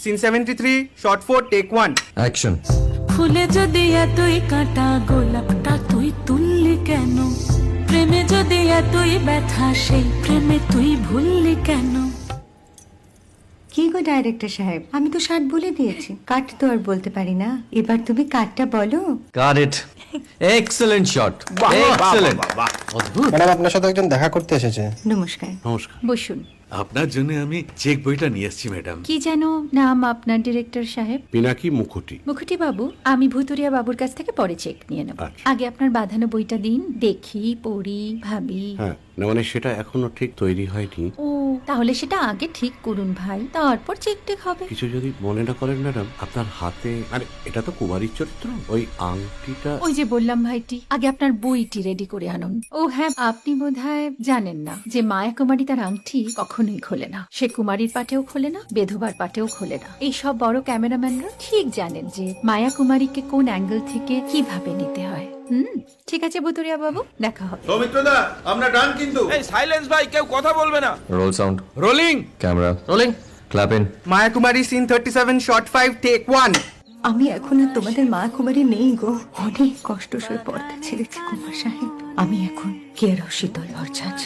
Scene 73 short 4 take 1 action. ফুলে যদি এতই কাঁটা গোলাপটা তুই তুললি কেন? প্রেমে যদি এতই ব্যথা সেই প্রেমে তুই ভুললি কেন? কি গো ডাইরেক্টর সাহেব, আমি তো 60 বলে দিয়েছি, কাট তো আর বলতে পারি না, এবার তুমি কাটটা বলো। Got it. Excellent shot, excellent. অদ্ভুত। ম্যাডাম আপনার সাথে একজন দেখা করতে এসেছে। নমস্কার। নমস্কার। বসুন। আপনার জন্য আমি চেক বইটা নিয়ে এসেছি ম্যাডাম। কি যেন নাম আপনার ডিরেক্টর সাহেব? পিনাকি মুখোটি। মুখুটি বাবু, আমি ভুতুরিয়া বাবুর কাছ থেকে পরে চেক নিয়ে নেব। আচ্ছা। আগে আপনার বাঁধানো বইটা দিন, দেখি, পড়ি, ভাবি। হ্যাঁ, না মানে সেটা এখনো ঠিক তৈরি হয়নি। ও, তাহলে সেটা আগে ঠিক করুন ভাই, তারপর চেক টেক হবে। কিছু যদি মনে না করেন ম্যাডাম, আপনার হাতে, আরে এটা তো কুমারীর চরিত্র, ওই আংটিটা। ওই যে বললাম ভাইটি, আগে আপনার বইটি রেডি করে আনুন। ও হ্যাঁ, আপনি বোধহয় জানেন না যে মায়া কুমারী তার আংটি কখনোই খোলে না। সে কুমারীর পাটেও খোলে না, বেধবার পাটেও খোলে না। এই সব বড় ক্যামেরাম্যানরা ঠিক জানেন যে মায়া কুমারীকে কোন অ্যাঙ্গেল থেকে কিভাবে নিতে হয়। ঠিক আছে ভুতুরিয়া বাবু, দেখা হবে। সৌমিত্রদা, আমরা ডান কিন্তু। এই সাইলেন্স ভাই, কেউ কথা বলবে না। Roll sound, rolling. Camera rolling, clap in. Maya Kumari scene 37 shot 5 take 1। আমি এখন আর তোমাদের মা কুমারী নেই গো, অনেক কষ্ট সয়ে পর্দা ছেড়েছি কুমার সাহেব। আমি এখন কেরও শীতল ভরছাছ।